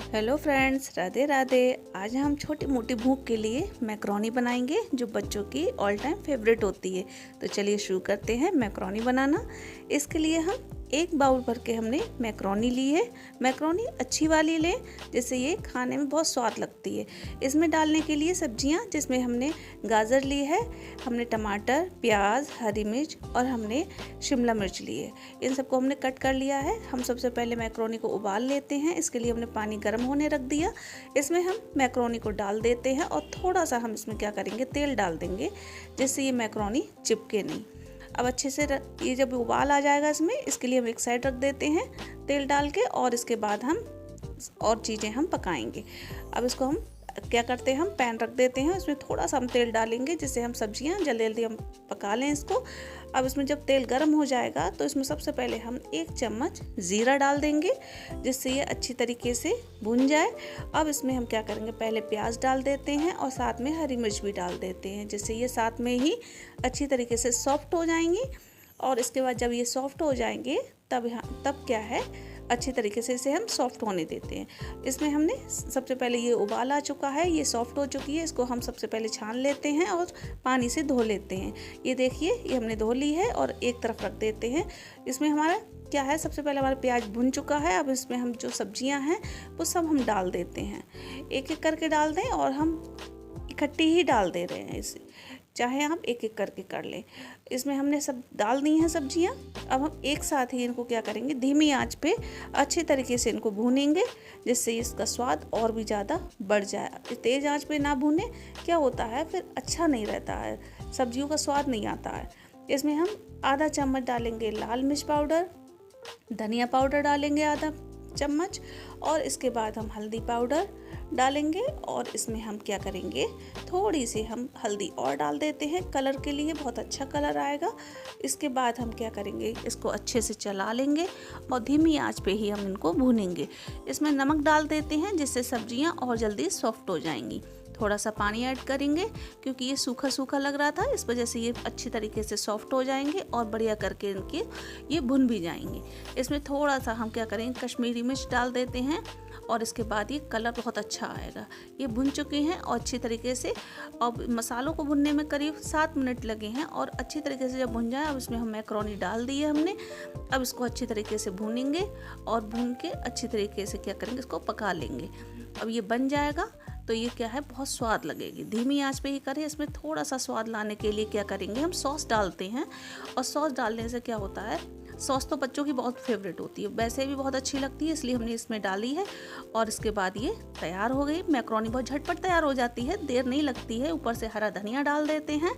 Hello friends, Radhe Radhe. आज हम छोटी मोटी भूख के लिए मैक्रोनी बनाएंगे जो बच्चों की ऑल टाइम फेवरेट होती है। तो चलिए शुरू करते हैं मैक्रोनी बनाना। इसके लिए हम एक बाउल भर के हमने मैक्रोनी ली है। मैक्रोनी अच्छी वाली लें जिससे ये खाने में बहुत स्वाद लगती है। इसमें डालने के लिए सब्जियां, जिसमें हमने गाजर ली है, हमने टमाटर, प्याज, हरी मिर्च और हमने शिमला मिर्च ली है। इन सबको हमने कट कर लिया है। हम सबसे पहले मैक्रोनी को उबाल लेते हैं। इसके लिए हमने पानी गर्म होने रख दिया। इसमें हम मैक्रोनी को डाल देते हैं और थोड़ा सा हम इसमें क्या करेंगे, तेल डाल देंगे जिससे ये मैक्रोनी चिपके नहीं। अब अच्छे से ये जब उबाल आ जाएगा इसके लिए हम एक साइड रख देते हैं तेल डाल के, और इसके बाद हम और चीज़ें हम पकाएंगे। अब इसको हम क्या करते हैं, हम पैन रख देते हैं, उसमें थोड़ा सा हम तेल डालेंगे जिससे हम सब्जियां जल्दी जल्दी हम पका लें इसको। अब इसमें जब तेल गर्म हो जाएगा तो इसमें सबसे पहले हम 1 चम्मच ज़ीरा डाल देंगे जिससे ये अच्छी तरीके से भुन जाए। अब इसमें हम क्या करेंगे, पहले प्याज डाल देते हैं और साथ में हरी मिर्च भी डाल देते हैं जिससे ये साथ में ही अच्छी तरीके से सॉफ्ट हो जाएंगी। और इसके बाद जब ये सॉफ्ट हो जाएंगे तब क्या है, अच्छी तरीके से इसे हम सॉफ्ट होने देते हैं। इसमें हमने सबसे पहले ये उबाल आ चुका है, ये सॉफ्ट हो चुकी है। इसको हम सबसे पहले छान लेते हैं और पानी से धो लेते हैं। ये देखिए, ये हमने धो ली है और एक तरफ रख देते हैं। इसमें हमारा क्या है, सबसे पहले हमारा प्याज भुन चुका है। अब इसमें हम जो सब्जियां हैं वो सब हम डाल देते हैं, एक एक करके डाल दें, और हम इकट्ठी ही डाल दे रहे हैं इसे, चाहे आप एक एक करके कर लें। इसमें हमने सब डाल दी हैं सब्जियां। अब हम एक साथ ही इनको क्या करेंगे, धीमी आंच पे अच्छे तरीके से इनको भूनेंगे जिससे इसका स्वाद और भी ज़्यादा बढ़ जाए। तेज़ आंच पे ना भूने, क्या होता है फिर अच्छा नहीं रहता है, सब्जियों का स्वाद नहीं आता है। इसमें हम आधा चम्मच डालेंगे लाल मिर्च पाउडर, धनिया पाउडर डालेंगे आधा चम्मच, और इसके बाद हम हल्दी पाउडर डालेंगे। और इसमें हम क्या करेंगे, थोड़ी सी हम हल्दी और डाल देते हैं कलर के लिए, बहुत अच्छा कलर आएगा। इसके बाद हम क्या करेंगे, इसको अच्छे से चला लेंगे और धीमी आंच पे ही हम इनको भूनेंगे। इसमें नमक डाल देते हैं जिससे सब्जियां और जल्दी सॉफ्ट हो जाएंगी। थोड़ा सा पानी ऐड करेंगे क्योंकि ये सूखा सूखा लग रहा था, इस वजह से ये अच्छी तरीके से सॉफ्ट हो जाएंगे और बढ़िया करके इनके ये भुन भी जाएंगे। इसमें थोड़ा सा हम क्या करेंगे, कश्मीरी मिर्च डाल देते हैं और इसके बाद ये कलर बहुत अच्छा आएगा। ये भुन चुके हैं और अच्छी तरीके से, अब मसालों को भुनने में करीब 7 मिनट लगे हैं और अच्छी तरीके से जब भुन जाए, अब इसमें हम मैक्रोनी डाल दी है हमने। अब इसको अच्छी तरीके से भूनेंगे और भून के अच्छी तरीके से क्या करेंगे, इसको पका लेंगे। अब ये बन जाएगा तो ये क्या है, बहुत स्वाद लगेगी। धीमी आंच पे ही करें। इसमें थोड़ा सा स्वाद लाने के लिए क्या करेंगे, हम सॉस डालते हैं, और सॉस डालने से क्या होता है, सॉस तो बच्चों की बहुत फेवरेट होती है, वैसे भी बहुत अच्छी लगती है, इसलिए हमने इसमें डाली है। और इसके बाद ये तैयार हो गई मैक्रोनी, बहुत झटपट तैयार हो जाती है, देर नहीं लगती है। ऊपर से हरा धनिया डाल देते हैं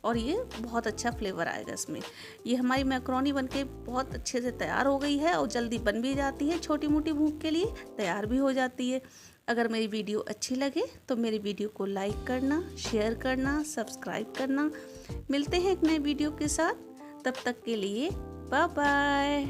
और ये बहुत अच्छा फ्लेवर आएगा इसमें। ये हमारी मैक्रोनी बनके बहुत अच्छे से तैयार हो गई है और जल्दी बन भी जाती है, छोटी मोटी भूख के लिए तैयार भी हो जाती है। अगर मेरी वीडियो अच्छी लगे तो मेरी वीडियो को लाइक करना, शेयर करना, सब्सक्राइब करना। मिलते हैं एक नए वीडियो के साथ, तब तक के लिए बाय बाय।